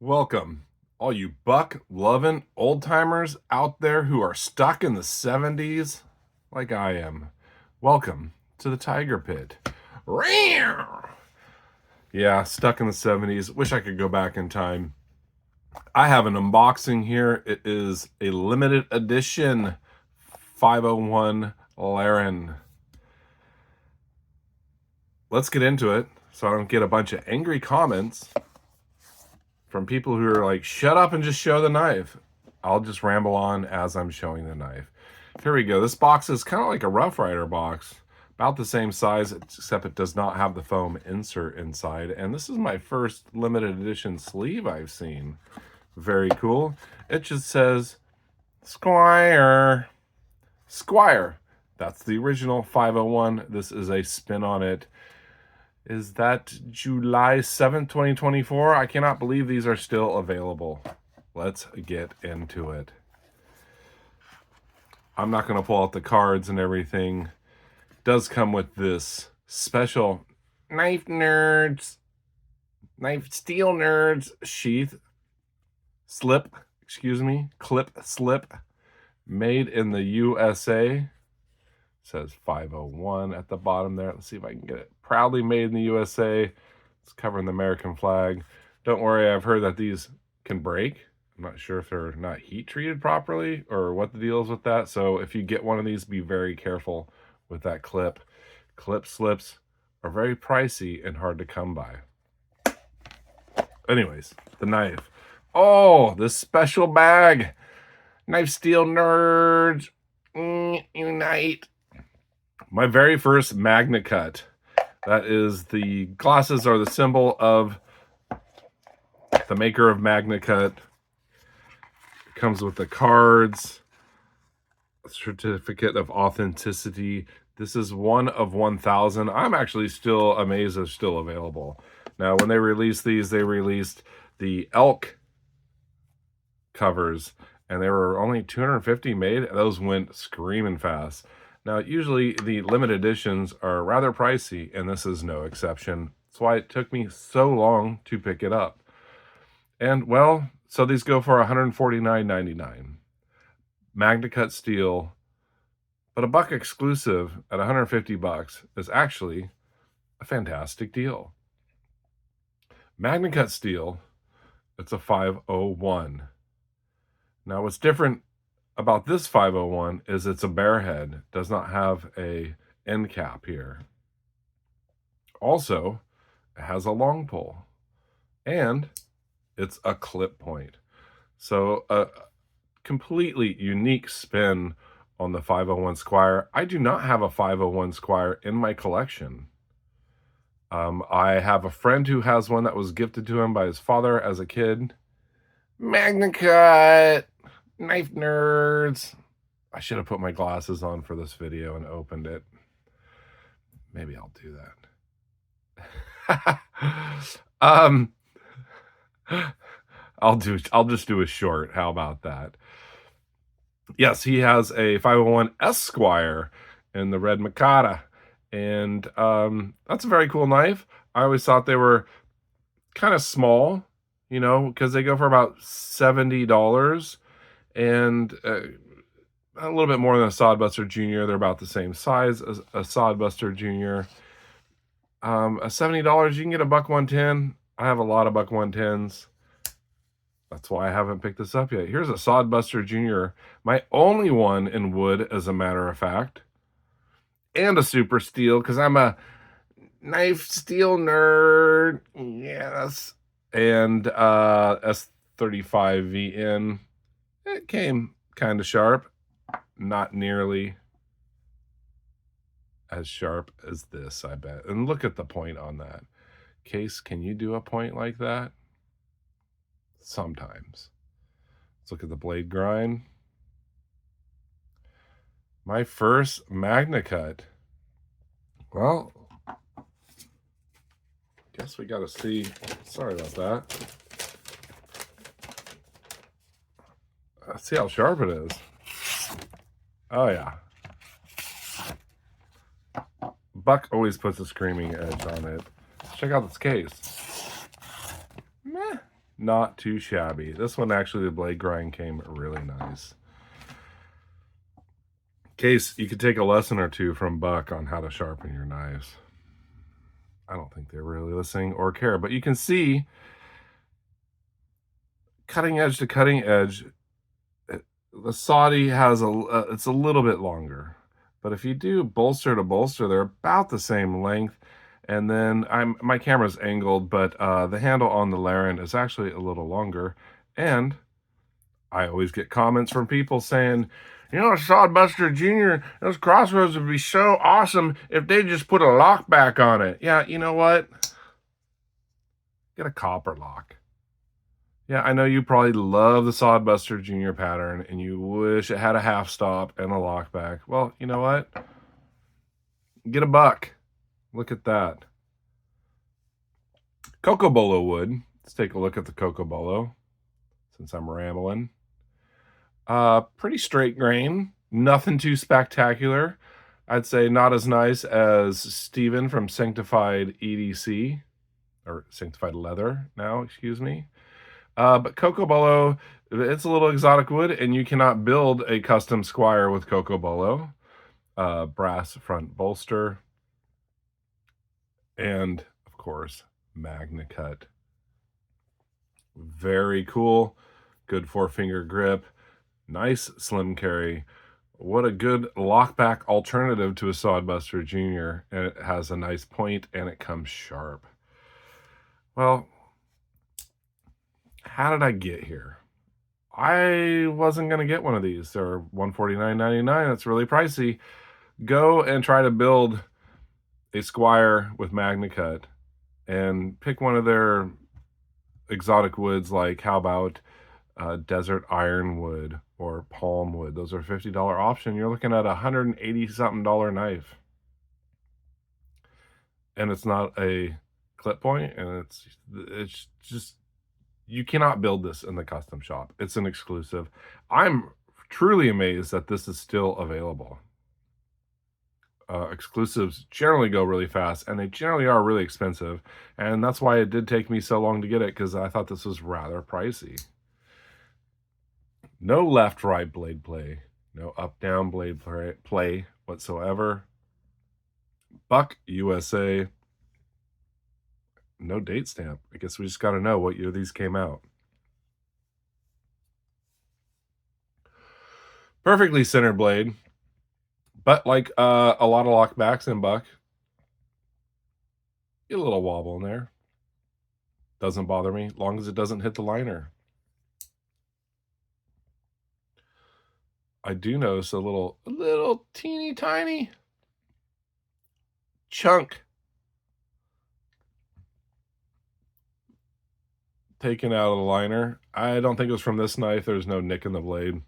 Welcome, all you buck-loving old-timers out there who are stuck in the 70s like I am. Welcome to the Tiger Pit. Yeah, stuck in the 70s. Wish I could go back in time. I have an unboxing here. It is a limited edition 501 Larrin. Let's get into it so I don't get a bunch of angry comments from people who are like, shut up and just show the knife. I'll just ramble on as I'm showing the knife. Here we go. This box is kind of like a Rough Rider box, about the same size, except it does not have the foam insert inside. And this is my first limited edition sleeve I've seen. Very cool. It just says Squire. Squire. That's the original 501. This is a spin on it. Is that July 7th, 2024? I cannot believe these are still available. Let's get into it. I'm not going to pull out the cards and everything. It does come with this special Knife Nerds, Knife Steel Nerds sheath. Clip slip. Made in the USA. It says 501 at the bottom there. Let's see if I can get it. Proudly made in the USA. It's covering the American flag. Don't worry, I've heard that these can break. I'm not sure if they're not heat treated properly or what the deal is with that. So if you get one of these, be very careful with that clip. Clip slips are very pricey and hard to come by. Anyways, the knife. Oh, this special bag. Knife Steel Nerds. Unite. My very first Magnacut. That is, the glasses are the symbol of the maker of Magnacut. It comes with the cards, a certificate of authenticity. This is one of 1,000. I'm actually still amazed it's still available. Now, when they released these, they released the elk covers, and there were only 250 made. Those went screaming fast. Now, usually the limited editions are rather pricey, and this is no exception. That's why it took me so long to pick it up. And, well, so these go for $149.99. Magnacut steel, but a buck exclusive at $150 is actually a fantastic deal. Magnacut steel, it's a 501. Now, what's different about this 501 is it's a bare head. It does not have a end cap here. Also, it has a long pull, and it's a clip point. So a completely unique spin on the 501 Squire. I do not have a 501 Squire in my collection. I have a friend who has one that was gifted to him by his father as a kid. Magnacut. Knife Nerds. I should have put my glasses on for this video and opened it. Maybe I'll do that. I'll just do a short. How about that? Yes, he has a 501 Esquire in the red Mikata. And that's a very cool knife. I always thought they were kind of small, you know, because they go for about $70. And a little bit more than a Sodbuster Jr. They're about the same size as a Sodbuster Jr. At $70, you can get a buck 110. I have a lot of buck 110s. That's why I haven't picked this up yet. Here's a Sodbuster Jr. My only one in wood, as a matter of fact. And a super steel, because I'm a knife steel nerd. Yes. And S35VN. It came kind of sharp, not nearly as sharp as this, I bet. And look at the point on that. Case, can you do a point like that? Sometimes. Let's look at the blade grind. My first Magnacut. Well, guess we got to see. Sorry about that. Let's see how sharp it is. Oh, yeah. Buck always puts a screaming edge on it. Let's check out this case. Meh. not too shabby. This one, actually, the blade grind came really nice. In case you could take a lesson or two from Buck on how to sharpen your knives. I don't think they're really listening or care, but you can see cutting edge to cutting edge, the Saudi has it's a little bit longer, but if you do bolster to bolster, they're about the same length. And then my camera's angled, but the handle on the Larrin is actually a little longer. And I always get comments from people saying, you know, Sodbuster Jr., those crossroads would be so awesome if they just put a lock back on it. Yeah, you know what? Get a copper lock. Yeah, I know you probably love the Sodbuster Jr. pattern and you wish it had a half stop and a lock back. Well, you know what? Get a buck. Look at that. Cocobolo wood. Let's take a look at the Cocobolo since I'm rambling. Pretty straight grain. Nothing too spectacular. I'd say not as nice as Steven from Sanctified EDC, or Sanctified Leather now, excuse me. But Cocobolo, it's a little exotic wood, and you cannot build a custom Squire with Cocobolo. Brass front bolster. And, of course, Magnacut. Very cool. Good 4-finger grip. Nice slim carry. What a good lockback alternative to a Sodbuster Jr. And it has a nice point and it comes sharp. Well, how did I get here? I wasn't going to get one of these. They're $149.99. That's really pricey. Go and try to build a Squire with Magnacut and pick one of their exotic woods, like how about desert ironwood or palm wood. Those are $50 option. You're looking at $180-something knife. And it's not a clip point, and it's just, you cannot build this in the custom shop. It's an exclusive. I'm truly amazed that this is still available. Exclusives generally go really fast, and they generally are really expensive, and that's why it did take me so long to get it, because I thought this was rather pricey. No left-right blade play, no up-down blade play whatsoever. Buck USA. No date stamp. I guess we just got to know what year these came out. Perfectly centered blade. But like a lot of lockbacks in Buck, get a little wobble in there. Doesn't bother me, as long as it doesn't hit the liner. I do notice a little teeny tiny chunk taken out of the liner. I don't think it was from this knife. There's no nick in the blade.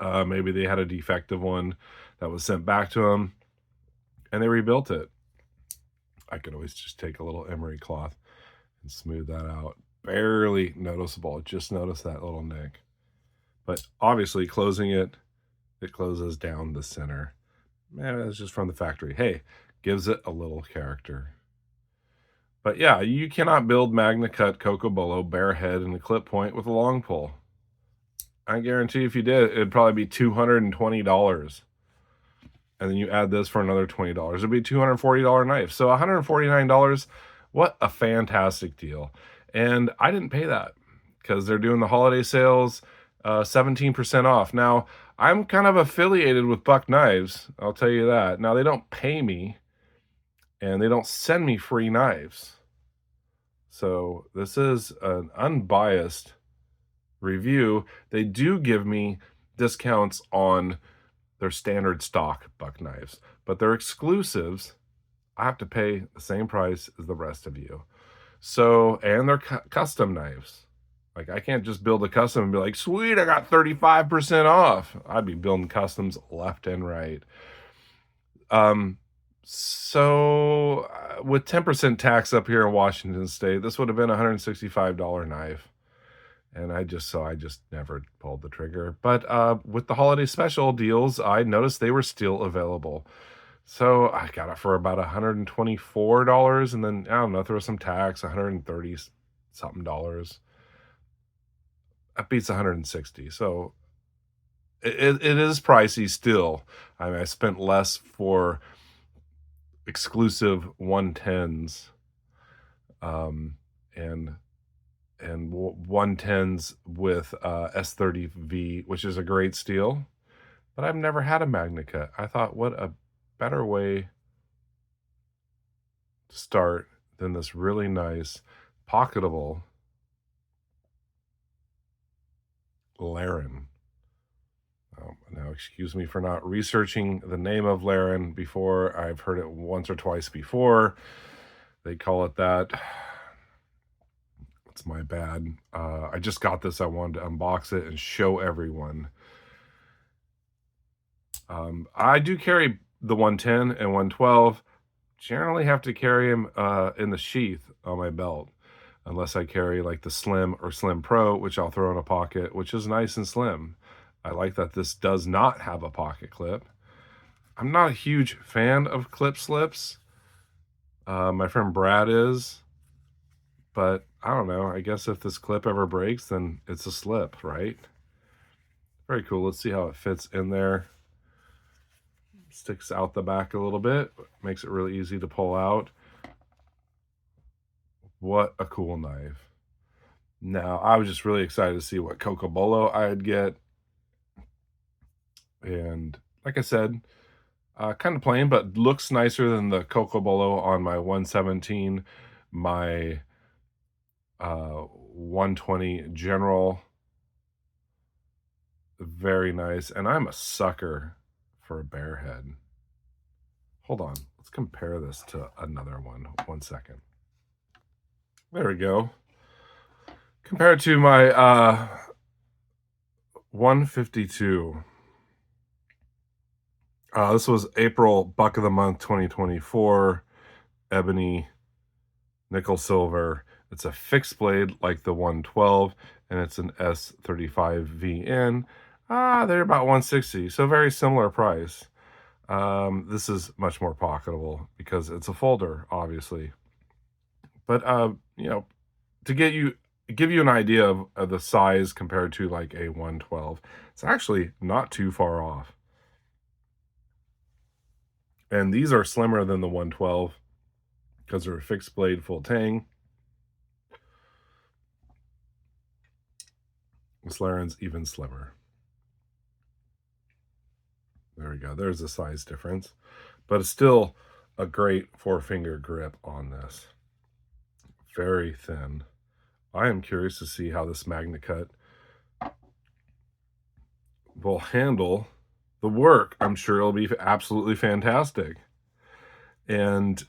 Maybe they had a defective one that was sent back to them, and they rebuilt it. I could always just take a little emery cloth and smooth that out. Barely noticeable. Just notice that little nick. But obviously, closing it, it closes down the center. Man, it's just from the factory. Hey, gives it a little character. But yeah, you cannot build Magnacut Cocobolo bare head and a clip point with a long pull. I guarantee if you did, it'd probably be $220. And then you add this for another $20. It'd be a $240 knife. So $149, what a fantastic deal. And I didn't pay that because they're doing the holiday sales, 17% off. Now, I'm kind of affiliated with Buck Knives, I'll tell you that. Now, they don't pay me, and they don't send me free knives. So this is an unbiased review. They do give me discounts on their standard stock Buck knives, but their exclusives, I have to pay the same price as the rest of you. So, and they're custom knives. Like, I can't just build a custom and be like, sweet, I got 35% off. I'd be building customs left and right. So with 10% tax up here in Washington State, this would have been a $165 knife. And I just never pulled the trigger. But with the holiday special deals, I noticed they were still available. So I got it for about $124, and then, I don't know, throw some tax, $130 something. that beats 160. So it is pricey still. I mean, I spent less for exclusive 110s, um, and 110s with S30V, which is a great steal. But I've never had a Magnacut. I thought, what a better way to start than this really nice, pocketable Larrin. Now, excuse me for not researching the name of Larrin before. I've heard it once or twice before. They call it that. It's my bad. I just got this. I wanted to unbox it and show everyone. I do carry the 110 and 112. Generally have to carry them in the sheath on my belt, unless I carry like the Slim or Slim Pro, which I'll throw in a pocket, which is nice and slim. I like that this does not have a pocket clip. I'm not a huge fan of clip slips. My friend Brad is, but I don't know. I guess if this clip ever breaks, then it's a slip, right? Very cool. Let's see how it fits in there. Sticks out the back a little bit, makes it really easy to pull out. What a cool knife. Now, I was just really excited to see what Cocobolo I'd get. And like I said, kind of plain, but looks nicer than the Cocobolo on my 117, my 120 General. Very nice. And I'm a sucker for a bear head. Hold on. Let's compare this to another one. 1 second. There we go. Compared to my 152. This was April Buck of the Month 2024. Ebony, nickel silver. It's a fixed blade like the 112, and it's an S35VN. They're about 160, so very similar price. This is much more pocketable because it's a folder, obviously. But you know, to give you an idea of the size compared to like a 112, it's actually not too far off. And these are slimmer than the 112 because they're a fixed blade full tang. This Larrin's even slimmer. There we go. There's a size difference. But it's still a great 4-finger grip on this. Very thin. I am curious to see how this Magnacut will handle the work. I'm sure it'll be absolutely fantastic. And,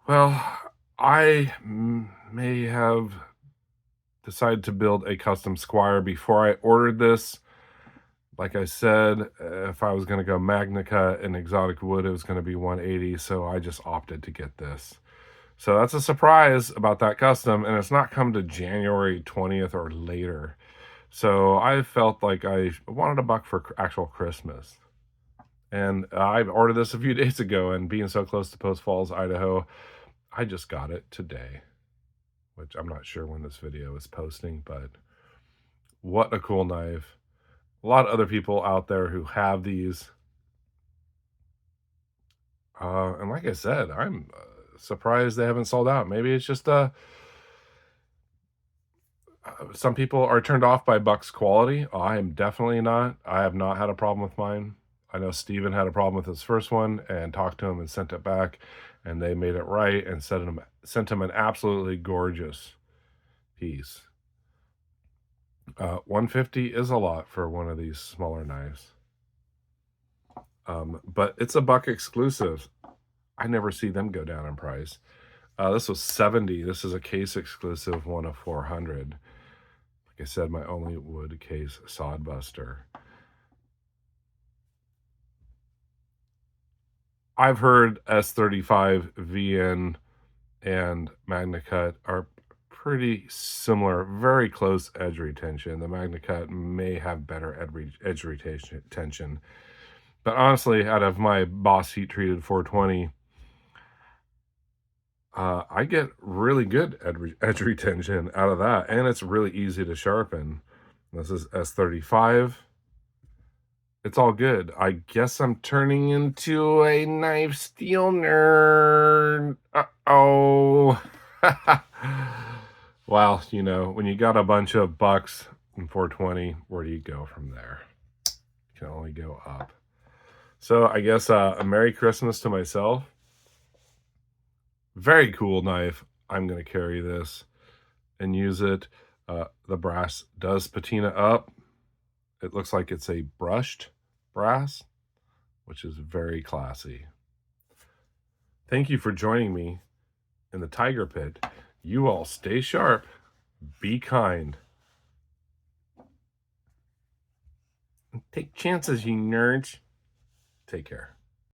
well, I may have decided to build a custom Squire before I ordered this. Like I said, if I was going to go Magnacut and exotic wood, it was going to be 180, so I just opted to get this. So that's a surprise about that custom, and it's not come to January 20th or later. So I felt like I wanted a buck for actual Christmas. And I ordered this a few days ago, and being so close to Post Falls, Idaho, I just got it today, which I'm not sure when this video is posting, but what a cool knife. A lot of other people out there who have these. And like I said, I'm surprised they haven't sold out. Maybe it's just some people are turned off by Buck's quality. I am definitely not. I have not had a problem with mine. I know Steven had a problem with his first one and talked to him and sent it back, and they made it right and sent him an absolutely gorgeous piece. 150 is a lot for one of these smaller knives. But it's a Buck exclusive. I never see them go down in price. This was 70. This is a case exclusive, one of 400. Like I said, my only wood case sodbuster. I've heard S35 VN and Magnacut are pretty similar, very close edge retention. The Magnacut may have better edge retention. But honestly, out of my Boss heat treated 420, I get really good edge retention out of that, and it's really easy to sharpen. This is S35. It's all good. I guess I'm turning into a knife steel nerd. Uh-oh. Well, you know, when you got a bunch of bucks in 420, where do you go from there? You can only go up. So I guess a Merry Christmas to myself. Very cool knife. I'm going to carry this and use it. The brass does patina up. It looks like it's a brushed brass, which is very classy. Thank you for joining me in the Tiger Pit. You all stay sharp, be kind, and take chances, you nerds. Take care.